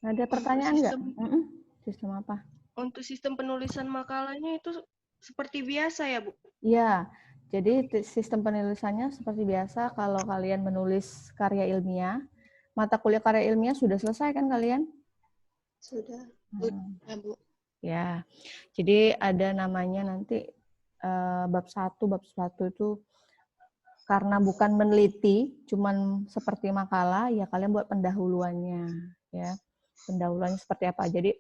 Ada pertanyaan nggak? Sistem apa? Untuk sistem penulisan makalahnya itu seperti biasa ya, Bu? Ya, jadi sistem penulisannya seperti biasa kalau kalian menulis karya ilmiah. Mata kuliah karya ilmiah sudah selesai kan kalian? Sudah. Ya, Bu. Ya, jadi ada namanya nanti bab 1 itu karena bukan meneliti, cuman seperti makalah, ya kalian buat pendahuluannya, ya. Pendahuluannya seperti apa? Jadi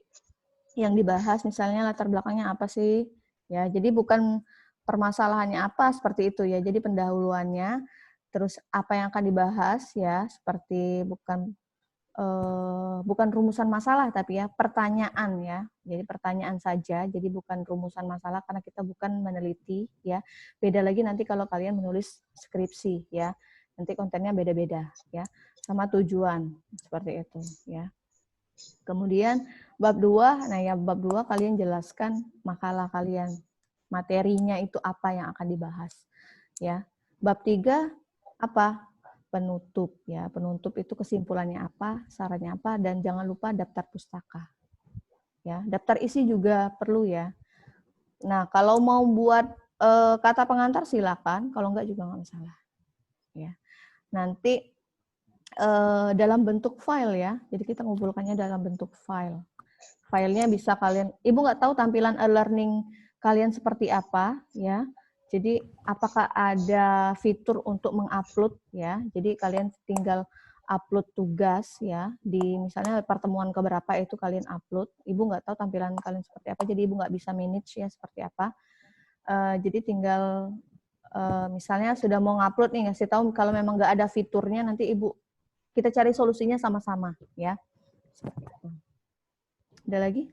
yang dibahas misalnya latar belakangnya apa sih? Ya, jadi bukan permasalahannya apa seperti itu ya. Jadi pendahuluannya, terus apa yang akan dibahas ya, seperti bukan rumusan masalah tapi ya pertanyaan ya. Jadi pertanyaan saja, jadi bukan rumusan masalah karena kita bukan meneliti ya. Beda lagi nanti kalau kalian menulis skripsi ya. Nanti kontennya beda-beda ya. Sama tujuan seperti itu ya. Kemudian bab 2, nah ya bab 2 kalian jelaskan makalah kalian. Materinya itu apa yang akan dibahas ya. Bab 3 apa? Penutup ya. Penutup itu kesimpulannya apa, sarannya apa, dan jangan lupa daftar pustaka. Ya, daftar isi juga perlu ya. Nah, kalau mau buat kata pengantar silakan, kalau enggak juga nggak masalah. Ya. Nanti dalam bentuk file ya. Jadi kita ngumpulkannya dalam bentuk file. Filenya bisa kalian, Ibu nggak tahu tampilan e-learning kalian seperti apa ya. Jadi apakah ada fitur untuk mengupload ya. Jadi kalian tinggal upload tugas ya di misalnya pertemuan keberapa itu kalian upload. Ibu nggak tahu tampilan kalian seperti apa, jadi Ibu nggak bisa manage ya seperti apa. Jadi tinggal misalnya sudah mau ngupload nih, ngasih tahu kalau memang nggak ada fiturnya nanti Ibu kita cari solusinya sama-sama ya. Seperti itu. Ada lagi?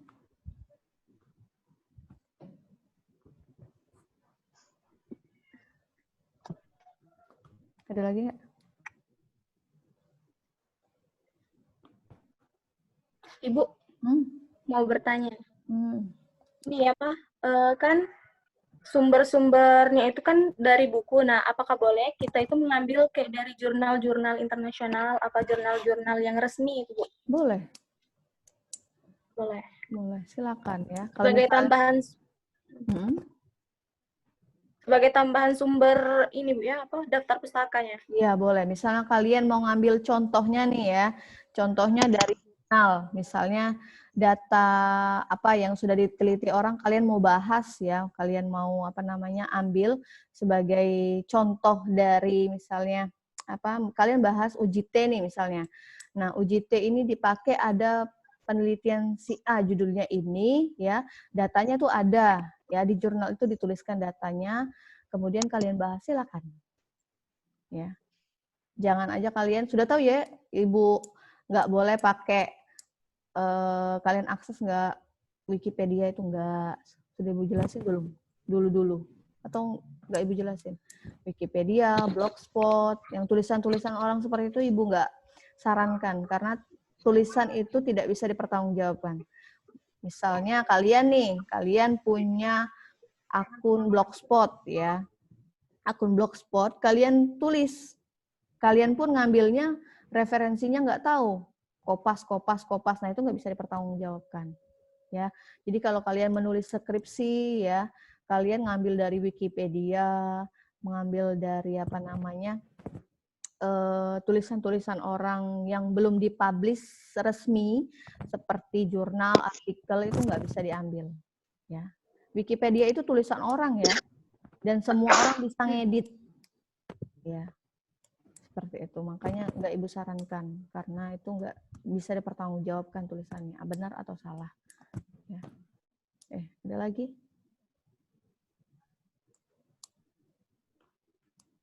Ada lagi nggak? Ibu, mau bertanya. Ini apa? Kan sumber-sumbernya itu kan dari buku. Nah, apakah boleh kita itu mengambil kayak dari jurnal-jurnal internasional atau jurnal-jurnal yang resmi itu, Bu? Boleh. Boleh. Boleh, silakan ya. Kalau Sebagai misalnya, tambahan sebagai tambahan sumber ini Bu ya, apa daftar pustakanya? Iya, boleh. Misalnya kalian mau ngambil contohnya nih ya. Contohnya dari jurnal, misalnya data apa yang sudah diteliti orang kalian mau bahas ya, kalian mau apa namanya ambil sebagai contoh dari misalnya apa kalian bahas UJT nih misalnya. Nah, UJT ini dipakai ada penelitian si A judulnya ini ya, datanya tuh ada ya di jurnal itu dituliskan datanya, kemudian kalian bahas silakan. Ya. Jangan aja kalian sudah tahu ya, Ibu nggak boleh pakai kalian akses nggak Wikipedia itu nggak. Sudah Ibu jelasin belum? Dulu atau nggak Ibu jelasin? Wikipedia, Blogspot, yang tulisan-tulisan orang seperti itu Ibu nggak sarankan karena tulisan itu tidak bisa dipertanggungjawabkan. Misalnya kalian punya akun Blogspot ya. Akun Blogspot kalian tulis. Kalian pun ngambilnya referensinya nggak tahu. Kopas. Nah, itu nggak bisa dipertanggungjawabkan. Ya. Jadi kalau kalian menulis skripsi ya, kalian ngambil dari Wikipedia, mengambil dari apa namanya tulisan-tulisan orang yang belum dipublish resmi seperti jurnal, artikel itu nggak bisa diambil. Ya. Wikipedia itu tulisan orang ya, dan semua orang bisa ngedit. Ya. Seperti itu, makanya nggak Ibu sarankan karena itu nggak bisa dipertanggungjawabkan tulisannya benar atau salah ya. Ada lagi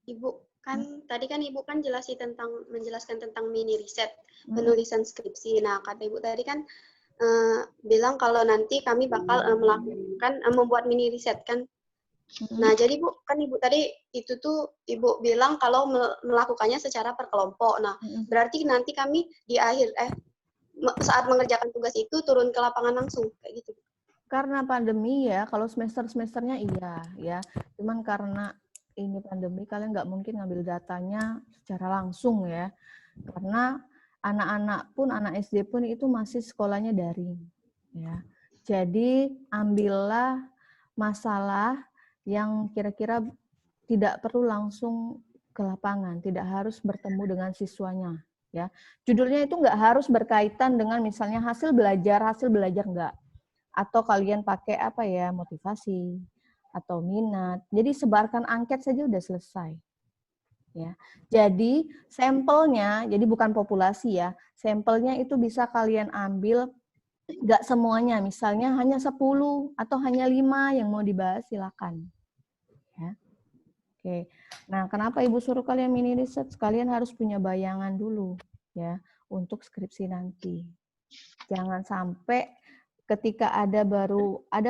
Ibu kan tadi kan Ibu kan menjelaskan tentang mini riset penulisan skripsi. Nah, kata Ibu tadi kan bilang kalau nanti kami bakal membuat mini riset kan. Nah, jadi Bu, kan Ibu tadi itu tuh Ibu bilang kalau melakukannya secara per kelompok. Nah, berarti nanti kami di akhir saat mengerjakan tugas itu turun ke lapangan langsung kayak gitu. Karena pandemi ya, kalau semester-semesternya iya ya. Cuman karena ini pandemi kalian nggak mungkin ngambil datanya secara langsung ya. Karena anak-anak pun, anak SD pun itu masih sekolahnya daring. Ya. Jadi ambillah masalah yang kira-kira tidak perlu langsung ke lapangan, tidak harus bertemu dengan siswanya. Ya, judulnya itu nggak harus berkaitan dengan misalnya hasil belajar nggak. Atau kalian pakai apa ya, motivasi atau minat. Jadi sebarkan angket saja udah selesai. Ya. Jadi sampelnya, jadi bukan populasi ya, sampelnya itu bisa kalian ambil nggak semuanya, misalnya hanya 10 atau hanya 5 yang mau dibahas silakan. Ya. Oke. Nah, kenapa Ibu suruh kalian mini riset? Kalian harus punya bayangan dulu ya untuk skripsi nanti. Jangan sampai ketika ada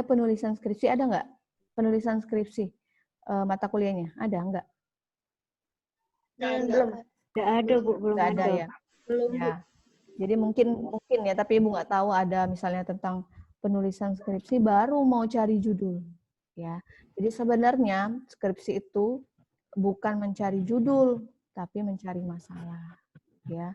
penulisan skripsi, ada nggak penulisan skripsi mata kuliahnya? Ada nggak? Belum. Nggak ada, Bu. Belum Nggak ada ada. ya? Belum. Ya. Jadi mungkin ya, tapi Ibu nggak tahu ada misalnya tentang penulisan skripsi, baru mau cari judul. Ya. Jadi sebenarnya skripsi itu bukan mencari judul, tapi mencari masalah. Ya.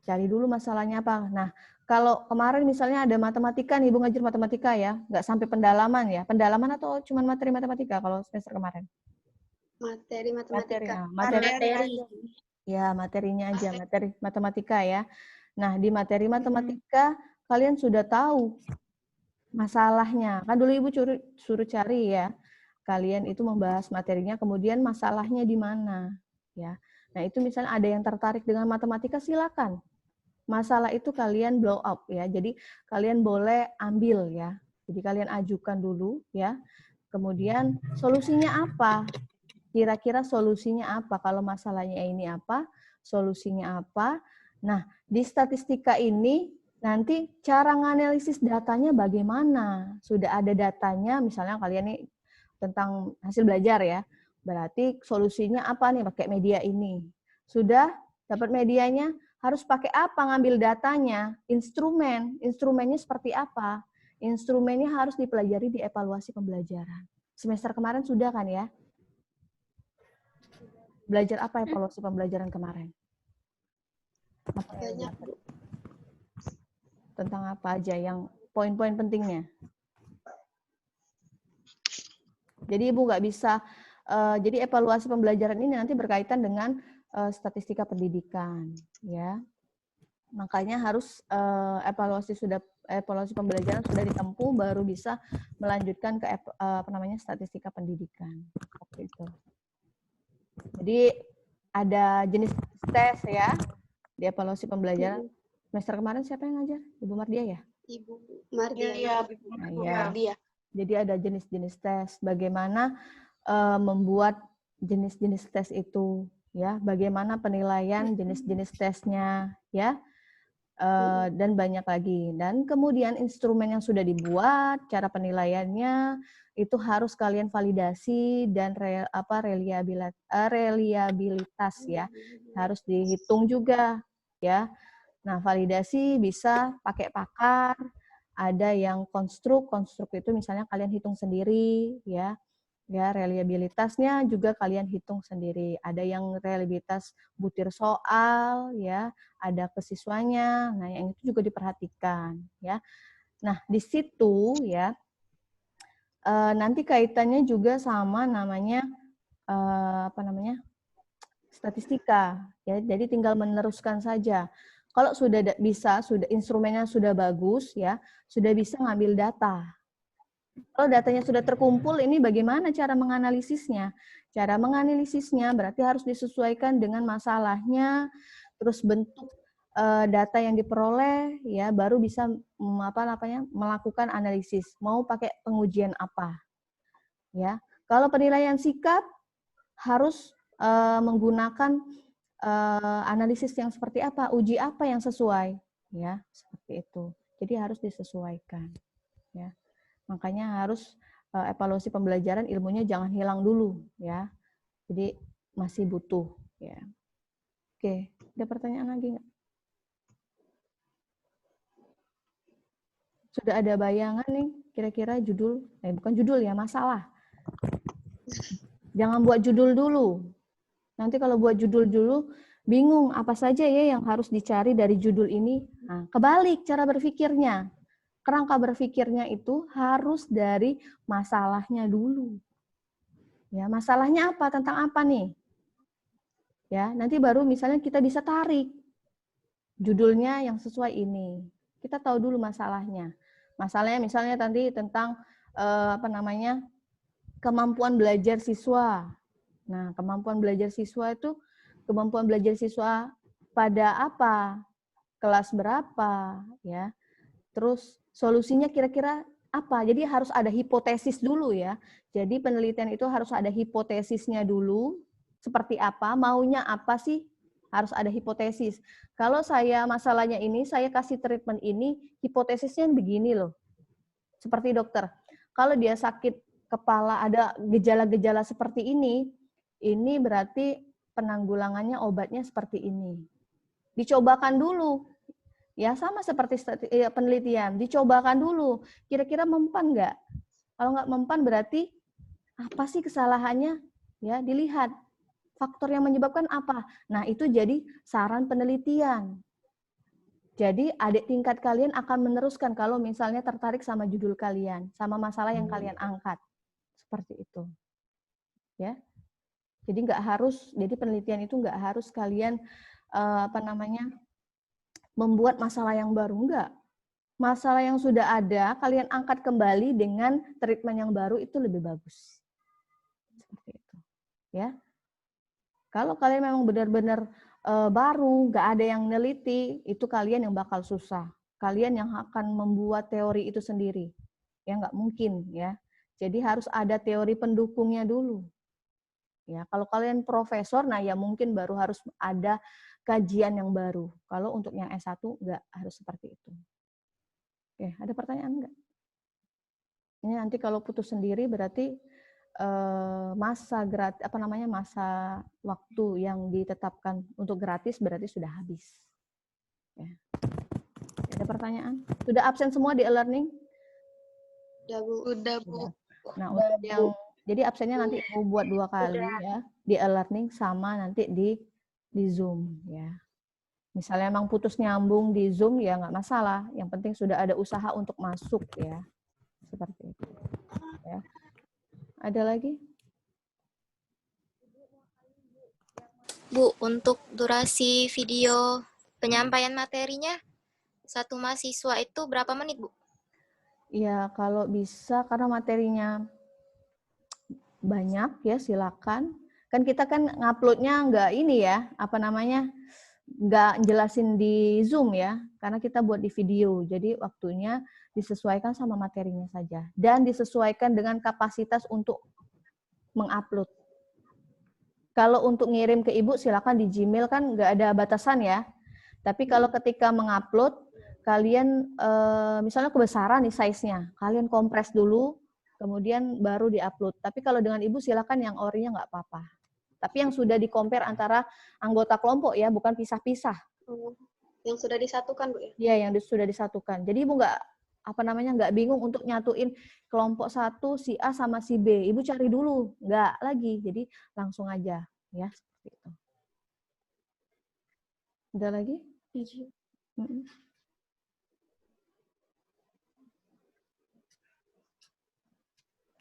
Cari dulu masalahnya apa. Nah, kalau kemarin misalnya ada matematika nih, Ibu ngajar matematika ya, nggak sampai pendalaman ya. Pendalaman atau cuma materi matematika kalau semester kemarin? Materi matematika. Materi. Ya, materinya aja, materi matematika ya. Nah, di materi matematika kalian sudah tahu masalahnya. Kan dulu Ibu suruh cari ya. Kalian itu membahas materinya, kemudian masalahnya di mana, ya. Nah, itu misalnya ada yang tertarik dengan matematika, silakan. Masalah itu kalian blow up ya. Jadi kalian boleh ambil ya. Jadi kalian ajukan dulu ya. Kemudian solusinya apa? Kira-kira solusinya apa? Kalau masalahnya ini apa? Solusinya apa? Nah, di statistika ini nanti cara nganalisis datanya bagaimana? Sudah ada datanya, misalnya kalian nih tentang hasil belajar ya. Berarti solusinya apa nih pakai media ini? Sudah dapat medianya, harus pakai apa ngambil datanya? Instrumennya seperti apa? Instrumennya harus dipelajari di evaluasi pembelajaran. Semester kemarin sudah kan ya? Belajar apa evaluasi pembelajaran kemarin? Apa yang Banyak, Bu. tentang apa aja yang poin-poin pentingnya? Jadi Ibu nggak bisa, jadi evaluasi pembelajaran ini nanti berkaitan dengan statistika pendidikan, ya. Makanya harus evaluasi pembelajaran sudah ditempuh baru bisa melanjutkan ke statistika pendidikan. Seperti itu. Jadi ada jenis tes ya di evaluasi pembelajaran. Semester kemarin siapa yang ngajar? Ibu Mardia ya? Ibu Mardia. Iya, Nah, ya. Mardia. Jadi ada jenis-jenis tes. Bagaimana membuat jenis-jenis tes itu, ya? Bagaimana penilaian jenis-jenis tesnya, ya? Dan banyak lagi. Dan kemudian instrumen yang sudah dibuat, cara penilaiannya itu harus kalian validasi dan reliabilitas ya. Harus dihitung juga, ya. Nah, validasi bisa pakai pakar, ada yang konstruk itu misalnya kalian hitung sendiri ya. Ya, reliabilitasnya juga kalian hitung sendiri. Ada yang reliabilitas butir soal ya, ada ke siswanya. Nah, yang itu juga diperhatikan ya. Nah, di situ ya nanti kaitannya juga sama namanya statistika ya. Jadi tinggal meneruskan saja. Kalau sudah bisa, sudah instrumennya sudah bagus ya, sudah bisa ngambil data. Kalau datanya sudah terkumpul, ini bagaimana cara menganalisisnya? Cara menganalisisnya berarti harus disesuaikan dengan masalahnya, terus bentuk data yang diperoleh, ya baru bisa melakukan analisis. Mau pakai pengujian apa? Ya, kalau penilaian sikap harus menggunakan analisis yang seperti apa, uji apa yang sesuai, ya seperti itu. Jadi harus disesuaikan, ya. Makanya harus evaluasi pembelajaran ilmunya jangan hilang dulu ya. Jadi masih butuh ya. Oke, ada pertanyaan lagi nggak? Sudah ada bayangan nih kira-kira judul, bukan judul ya, masalah. Jangan buat judul dulu. Nanti kalau buat judul dulu Bingung apa saja ya yang harus dicari dari judul ini? Nah, kebalik cara berpikirnya. Kerangka berpikirnya itu harus dari masalahnya dulu. Ya, masalahnya apa? Tentang apa nih? Ya, nanti baru misalnya kita bisa tarik judulnya yang sesuai ini. Kita tahu dulu masalahnya. Masalahnya misalnya tadi tentang kemampuan belajar siswa. Nah, kemampuan belajar siswa itu kemampuan belajar siswa pada apa? Kelas berapa, ya. Terus solusinya kira-kira apa? Jadi harus ada hipotesis dulu ya. Jadi penelitian itu harus ada hipotesisnya dulu. Seperti apa? Maunya apa sih? Harus ada hipotesis. Kalau saya masalahnya ini, saya kasih treatment ini, hipotesisnya begini loh. Seperti dokter. Kalau dia sakit kepala, ada gejala-gejala seperti ini berarti penanggulangannya obatnya seperti ini. Dicobakan dulu. Ya sama seperti penelitian, dicobakan dulu. Kira-kira mempan nggak? Kalau nggak mempan berarti apa sih kesalahannya? Ya dilihat faktor yang menyebabkan apa. Nah itu jadi saran penelitian. Jadi adik tingkat kalian akan meneruskan kalau misalnya tertarik sama judul kalian, sama masalah yang kalian angkat. Seperti itu. Ya. Jadi nggak harus, jadi penelitian itu nggak harus kalian membuat masalah yang baru, enggak. Masalah yang sudah ada, kalian angkat kembali dengan treatment yang baru itu lebih bagus. Seperti itu. Ya. Kalau kalian memang benar-benar baru, nggak ada yang neliti, itu kalian yang bakal susah. Kalian yang akan membuat teori itu sendiri. Ya nggak mungkin ya. Jadi harus ada teori pendukungnya dulu. Ya, kalau kalian profesor, nah ya mungkin baru harus ada kajian yang baru. Kalau untuk yang S1 nggak harus seperti itu. Oke, ada pertanyaan nggak? Ini nanti kalau putus sendiri berarti masa waktu yang ditetapkan untuk gratis berarti sudah habis. Ya. Ada pertanyaan? Sudah absen semua di e-learning? Udah, Bu. Udah, Bu. Nah, untuk yang jadi absennya nanti mau buat 2 kali ya di e-learning sama nanti di Zoom ya. Misalnya emang putus nyambung di Zoom ya nggak masalah. Yang penting sudah ada usaha untuk masuk ya. Seperti itu. Ya. Ada lagi? Bu, untuk durasi video penyampaian materinya, satu mahasiswa itu berapa menit, Bu? Ya, kalau bisa karena materinya banyak ya silakan. Kan kita kan nguploadnya nggak ini ya, nggak jelasin di Zoom ya, karena kita buat di video. Jadi waktunya disesuaikan sama materinya saja. Dan disesuaikan dengan kapasitas untuk mengupload. Kalau untuk ngirim ke Ibu silakan di Gmail kan nggak ada batasan ya. Tapi kalau ketika mengupload, kalian misalnya kebesaran nih size-nya, kalian kompres dulu, kemudian baru diupload. Tapi kalau dengan Ibu silakan yang orinya nggak apa-apa. Tapi yang sudah di-compare antara anggota kelompok ya, bukan pisah-pisah. Yang sudah disatukan, Bu ya? Iya, yang sudah disatukan. Jadi Ibu nggak bingung untuk nyatuin kelompok satu si A sama si B. Ibu cari dulu, nggak lagi. Jadi langsung aja ya seperti itu. Ada lagi?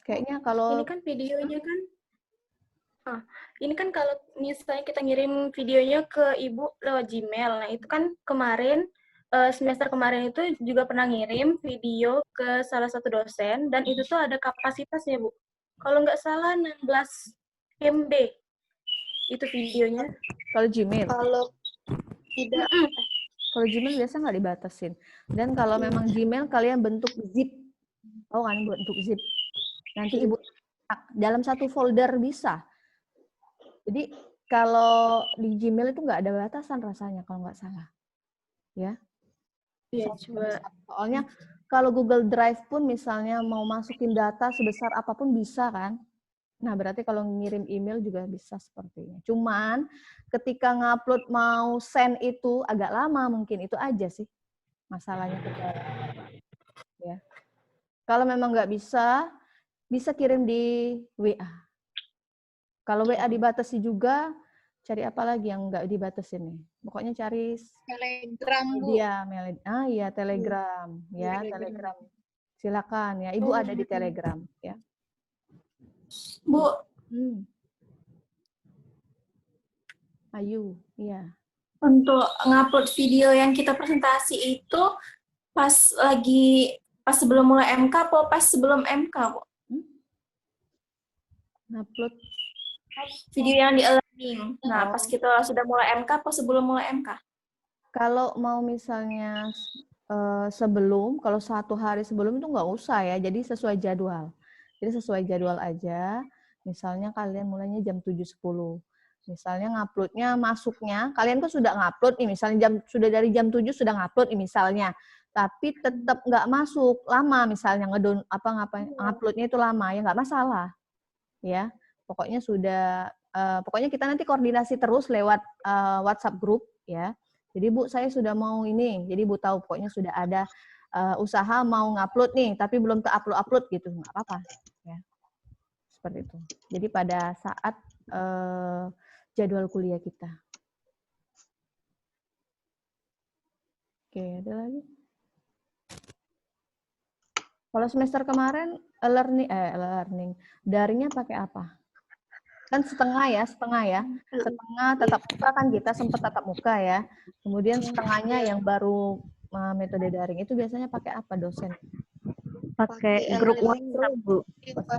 Kayaknya kalau ini kan videonya kan ini kan kalau misalnya kita ngirim videonya ke Ibu lewat Gmail, nah itu kan kemarin semester kemarin itu juga pernah ngirim video ke salah satu dosen dan itu tuh ada kapasitasnya, Bu. Kalau nggak salah 16 MB itu videonya. Kalau Gmail? Kalau tidak. Kalau Gmail biasa nggak dibatasin. Dan kalau memang Gmail kalian bentuk zip. Oh kan bentuk zip. Nanti Ibu dalam satu folder bisa. Jadi kalau di Gmail itu nggak ada batasan rasanya kalau nggak salah. Ya. Iya, coba. Soalnya kalau Google Drive pun misalnya mau masukin data sebesar apapun bisa kan. Nah, berarti kalau ngirim email juga bisa sepertinya. Cuman ketika ngupload mau send itu agak lama mungkin, itu aja sih masalahnya. Ya. Kalau memang nggak bisa kirim di WA. Kalau WA dibatasi juga, cari apa lagi yang nggak dibatasin nih? Pokoknya cari Telegram, Bu. media. Iya, Telegram. Ya, Telegram. Silakan ya. Ibu ada di Telegram ya. Bu, Ayu, iya. untuk ngupload video yang kita presentasi itu pas sebelum mulai MK atau pas sebelum MK, Bu? Ngupload Video yang di e-learning. Nah, pas kita sudah mulai MK atau sebelum mulai MK? kalau mau misalnya sebelum, kalau 1 hari sebelum itu nggak usah ya, jadi sesuai jadwal. Jadi sesuai jadwal aja, misalnya kalian mulainya jam 7.10. Misalnya nguploadnya masuknya, kalian kan sudah ngupload nih, misalnya sudah dari jam 7 sudah ngupload nih misalnya, tapi tetap nggak masuk, lama misalnya nguploadnya itu lama, ya nggak masalah. Ya, pokoknya pokoknya kita nanti koordinasi terus lewat WhatsApp group ya. Jadi Bu, saya sudah mau ini, jadi Bu tahu pokoknya sudah ada usaha mau ngupload nih, tapi belum ke-upload gitu, nggak apa-apa. Ya. Seperti itu. Jadi pada saat jadwal kuliah kita. Oke, ada lagi? Kalau semester kemarin learning daringnya pakai apa? Kan setengah ya. Setengah tatap muka kan kita sempat tatap muka ya. Kemudian setengahnya yang baru metode daring itu biasanya pakai apa dosen? Pakai grup WhatsApp, Bu.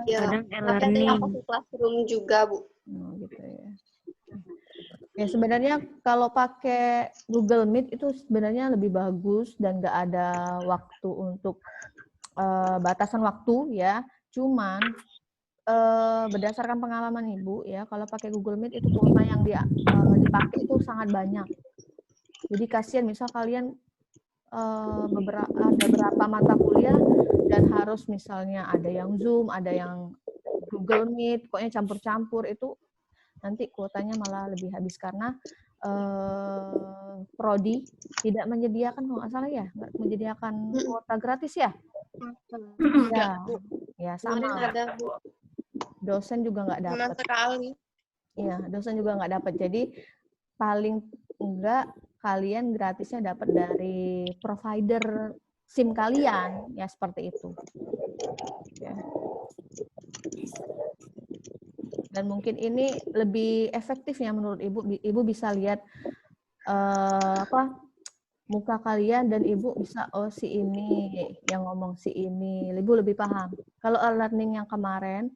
Kadang e-learning. Pakai Classroom juga, Bu. Oh, gitu ya. Ya sebenarnya kalau pakai Google Meet itu sebenarnya lebih bagus dan nggak ada waktu untuk batasan waktu ya. Cuman berdasarkan pengalaman Ibu ya, kalau pakai Google Meet itu kuota yang dipakai itu sangat banyak. Jadi kasihan misal kalian ada beberapa mata kuliah dan harus misalnya ada yang Zoom, ada yang Google Meet, pokoknya campur-campur itu nanti kuotanya malah lebih habis karena prodi tidak menyediakan, kalau nggak salah ya, nggak menyediakan kuota gratis ya. Ya sama. Ada, Bu. Dosen juga nggak dapat. sekali. Iya, dosen juga nggak dapat. Jadi paling enggak kalian gratisnya dapat dari provider SIM kalian, ya seperti itu. Ya. Dan mungkin ini lebih efektif ya menurut Ibu. Ibu bisa lihat muka kalian dan Ibu bisa si ini yang ngomong si ini. Ibu lebih paham. Kalau e-learning yang kemarin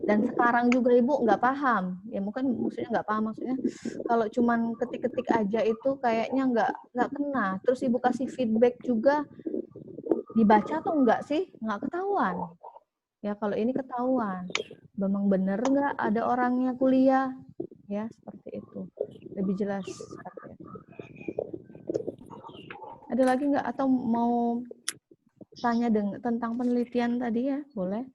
dan sekarang juga Ibu nggak paham. Ya mungkin maksudnya nggak paham, maksudnya kalau cuman ketik-ketik aja itu kayaknya nggak kena. Terus Ibu kasih feedback juga dibaca atau enggak sih? Nggak ketahuan. Ya kalau ini ketahuan. Memang benar nggak ada orangnya kuliah? Ya seperti itu. Lebih jelas seperti itu. Ada lagi nggak atau mau tanya tentang penelitian tadi ya? Boleh.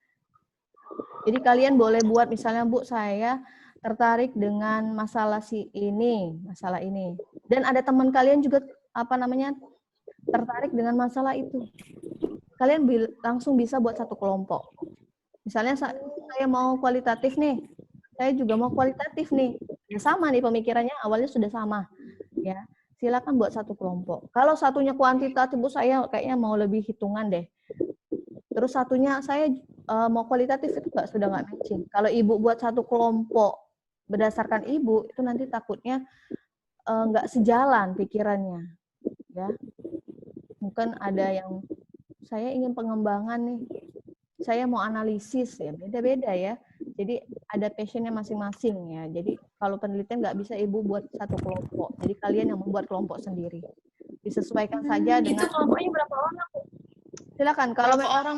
Jadi kalian boleh buat misalnya Bu, saya tertarik dengan masalah masalah ini. Dan ada teman kalian juga tertarik dengan masalah itu. Kalian langsung bisa buat satu kelompok. Misalnya saya mau kualitatif nih, saya juga mau kualitatif nih. Ya sama nih pemikirannya awalnya sudah sama. Ya, silakan buat satu kelompok. Kalau satunya kuantitatif, Bu, saya kayaknya mau lebih hitungan deh. Terus satunya saya mau kualitatif, itu sudah nggak matching. Kalau Ibu buat satu kelompok berdasarkan Ibu, itu nanti takutnya nggak sejalan pikirannya. Ya, mungkin ada yang saya ingin pengembangan nih, saya mau analisis ya, beda-beda ya. Jadi ada passionnya masing-masing ya. Jadi kalau penelitian nggak bisa Ibu buat satu kelompok. Jadi kalian yang membuat kelompok sendiri. Disesuaikan saja dengan. Itu kelompoknya berapa orang, Bu? Silakan. Kalau orang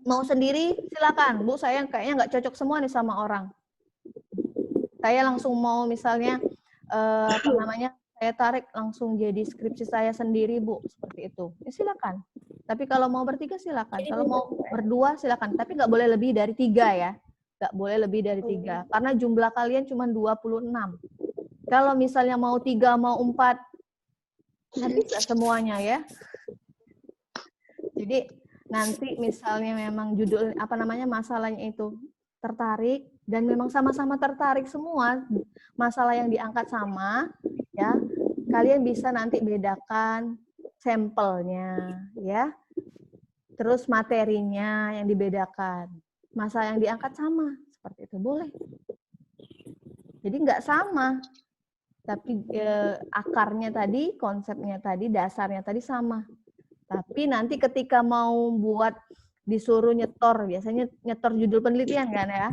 mau sendiri, silakan. Bu, saya kayaknya nggak cocok semua nih sama orang. Saya langsung mau misalnya saya tarik langsung jadi skripsi saya sendiri, Bu, seperti itu. Ya silakan. Tapi kalau mau bertiga silakan. Kalau mau berdua silakan. Tapi nggak boleh lebih dari 3 ya. Nggak boleh lebih dari 3. Karena jumlah kalian cuma 26. Kalau misalnya mau 3, mau 4, habis semuanya ya. Jadi nanti misalnya memang judul masalahnya itu tertarik, dan memang sama-sama tertarik semua, masalah yang diangkat sama, ya, kalian bisa nanti bedakan sampelnya, ya, terus materinya yang dibedakan, masalah yang diangkat sama, seperti itu boleh. Jadi nggak sama, tapi akarnya tadi, konsepnya tadi, dasarnya tadi sama. Tapi nanti ketika mau buat disuruh nyetor, biasanya nyetor judul penelitian kan ya,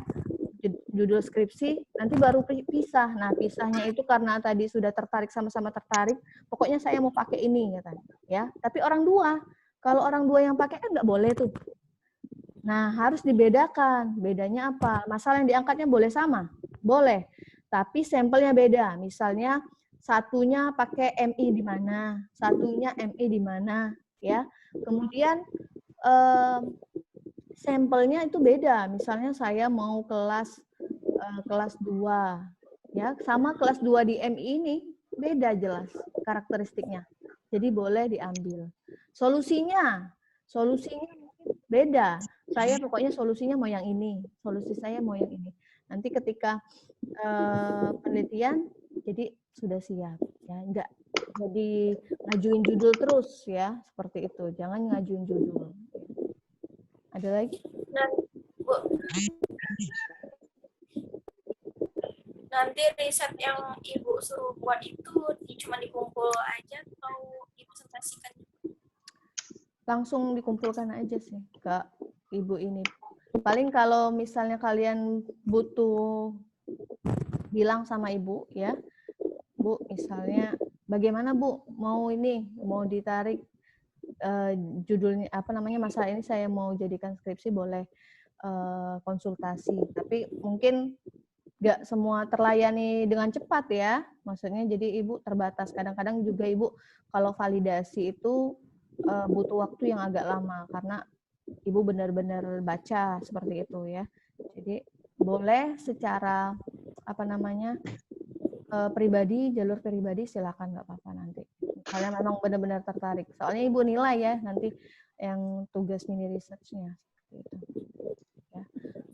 judul skripsi, nanti baru pisah. Nah, pisahnya itu karena tadi sudah tertarik, sama-sama tertarik, pokoknya saya mau pakai ini, ya. Tapi orang dua, kalau orang dua yang pakai kan nggak boleh tuh. Nah, harus dibedakan. Bedanya apa? Masalah yang diangkatnya boleh sama? Boleh. Tapi sampelnya beda. Misalnya, satunya pakai MI di mana, satunya MI di mana, ya. Kemudian, sampelnya itu beda. Misalnya saya mau kelas 2, ya, sama kelas 2 di MI ini beda jelas karakteristiknya. Jadi boleh diambil. Solusinya beda. Saya pokoknya solusinya mau yang ini, solusi saya mau yang ini. Nanti ketika penelitian, jadi sudah siap, ya, enggak jadi ngajuin judul terus, ya, seperti itu. Jangan ngajuin judul. Ada lagi? Nah, Bu, nanti riset yang Ibu suruh buat itu cuma dikumpul aja atau dipresentasikan? Langsung dikumpulkan aja sih ke Ibu ini. Paling kalau misalnya kalian butuh, bilang sama Ibu, ya, Bu, misalnya bagaimana Bu, mau ini, mau ditarik judulnya apa namanya, masalah ini saya mau jadikan skripsi, boleh konsultasi. Tapi mungkin nggak semua terlayani dengan cepat ya, maksudnya jadi Ibu terbatas. Kadang-kadang juga Ibu kalau validasi itu butuh waktu yang agak lama karena Ibu benar-benar baca seperti itu ya. Jadi boleh secara apa namanya pribadi, jalur pribadi silakan, nggak apa-apa nanti. Kalian memang benar-benar tertarik. Soalnya Ibu nilai ya nanti yang tugas mini research-nya seperti itu. Ya.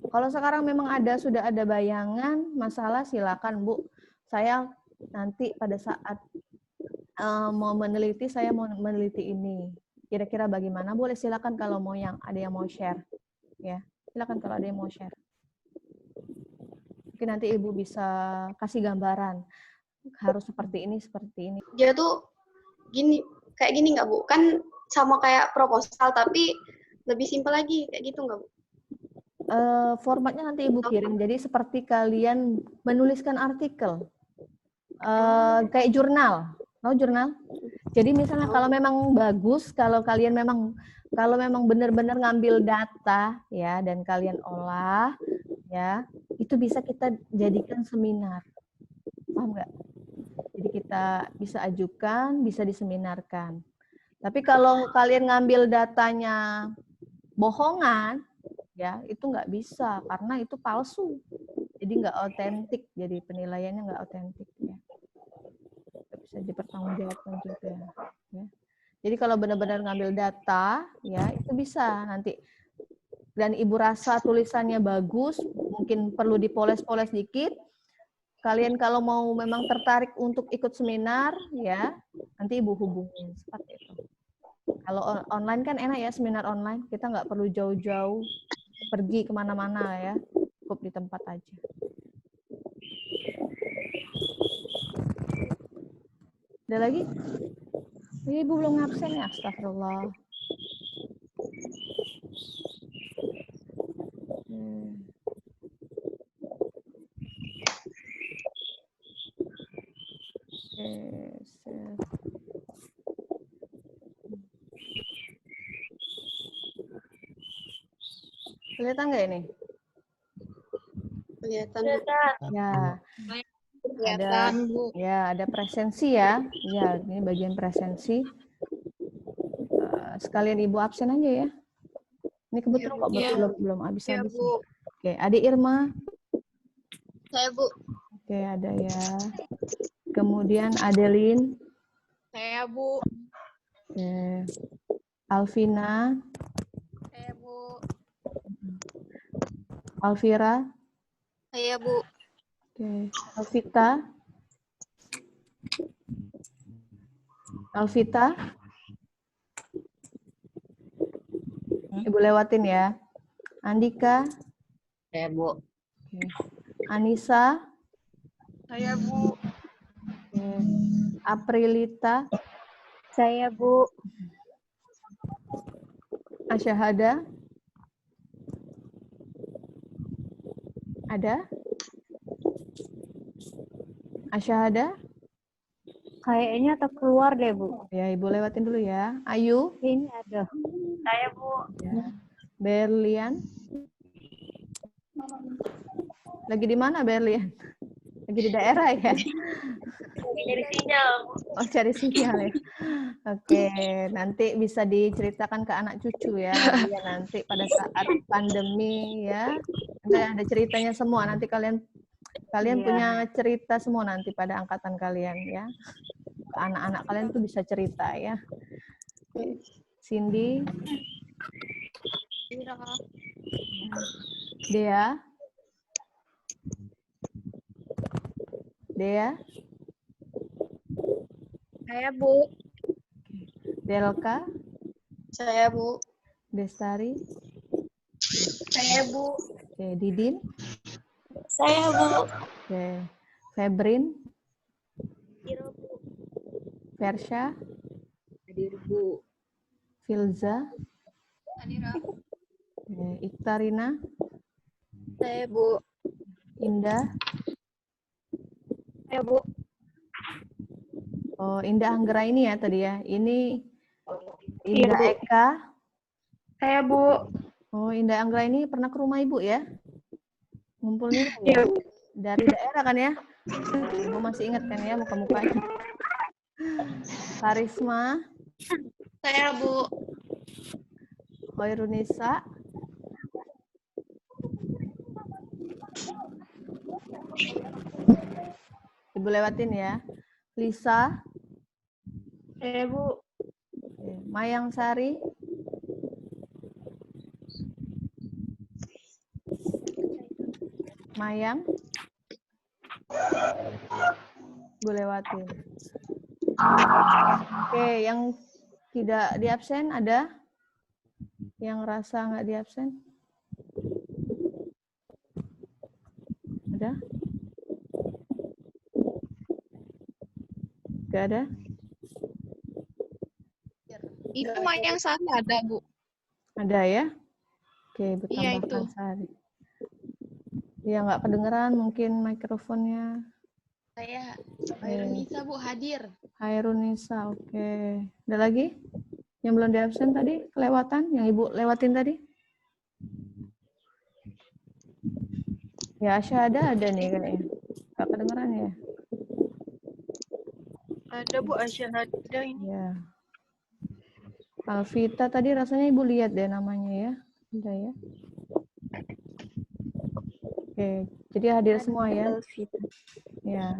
Kalau sekarang memang sudah ada bayangan masalah, silakan Bu. Saya nanti pada saat mau meneliti, saya mau meneliti ini. Kira-kira bagaimana? Boleh silakan kalau mau ada yang mau share. Ya, silakan kalau ada yang mau share. Mungkin nanti Ibu bisa kasih gambaran. Harus seperti ini, seperti ini. Dia tuh kayak gini nggak Bu? Kan sama kayak proposal tapi lebih simpel lagi, kayak gitu nggak Bu? Formatnya nanti Ibu kirim. Jadi seperti kalian menuliskan artikel. Kayak jurnal. Tahu jurnal? Jadi misalnya kalau memang bagus, kalau memang benar-benar ngambil data ya dan kalian olah ya, itu bisa kita jadikan seminar. Paham nggak? Jadi kita bisa ajukan, bisa diseminarkan. Tapi kalau kalian ngambil datanya bohongan, ya itu nggak bisa karena itu palsu. Jadi nggak otentik, jadi penilaiannya nggak otentik ya. Bisa dipertanggungjawabkan juga ya. Jadi kalau benar-benar ngambil data ya itu bisa nanti, dan Ibu rasa tulisannya bagus, mungkin perlu dipoles-poles dikit, kalian kalau mau memang tertarik untuk ikut seminar ya nanti Ibu hubungin seperti itu. Kalau online kan enak ya, seminar online kita nggak perlu jauh-jauh pergi kemana-mana ya, cukup di tempat aja. Ada lagi? Ini Ibu belum ngabsen ya, astagfirullah. Kelihatan nggak ini? Kelihatan. Ya. Ada presensi ya. Ya, ini bagian presensi. Sekalian Ibu absen aja ya. Ini kebetulan kok belum habis-habis. Oke, Adik Irma. Saya Bu. Oke, ada ya. Kemudian Adeline. Saya Bu. Oke. Alvina. Saya Bu. Alvira. Saya, Bu. Oke. Alvita. Alvita. Ibu lewatin ya. Andika. Saya, Bu. Oke. Anissa. Saya, Bu. Oke. Aprilita. Saya, Bu. Asyahada. Ada? Asyahada? Kayaknya atau keluar deh, Bu. Ya, Ibu lewatin dulu ya. Ayu. Ini ada. Saya, Bu. Ya. Berlian. Lagi di mana Berlian? Lagi di daerah ya? Jadi sinyal, Bu. Oh, cari sinyal ya. Oke, nanti bisa diceritakan ke anak cucu ya. Nanti pada saat pandemi ya. Nanti ada ceritanya semua. Nanti kalian punya cerita semua nanti pada angkatan kalian ya. Anak-anak kalian tuh bisa cerita ya. Cindy. Dea. Dea. Saya, Bu. Delka. Saya, Bu. Destari. Saya, Bu. Oke, Didin. Saya, Bu. Oke, Febrin. Versha. Hadir, Bu. Filza. Adira. Oke, Iktarina. Saya, Bu. Indah. Saya, Bu. Oh, Indah Anggra ini ya tadi ya. Ini Iya, Indah Bu. Eka. Saya, Bu. Oh, Indah Anggra ini pernah ke rumah Ibu ya? Ngumpul nih Iya, ya? Bu. Dari daerah kan ya? Ibu masih ingat kan ya muka-mukanya? Karisma. Saya, Bu. Hoirunisa. Ibu lewatin ya. Lisa. Saya, Bu. Oke, Mayang Sari. Mayang. Ibu lewatin. Oke, yang tidak di absen ada? Yang rasa nggak di absen? Ada? Nggak ada? Itu Mayang Sari ada, Bu. Ada ya? Oke, Iya, bertambahkan itu. Sari. Ya, nggak kedengeran mungkin mikrofonnya. Saya, Hairunisa, Bu, hadir. Hairunisa, oke. Ada lagi? Yang belum di absen tadi? Kelewatan? Yang Ibu lewatin tadi? Ya, Asyhada ada nih kayaknya. Nggak kedengeran ya? Ada, Bu. Asyahada ini. Ya. Alvita tadi rasanya Ibu lihat deh namanya ya. Ada ya. Oke, jadi hadir semua ya. Ya.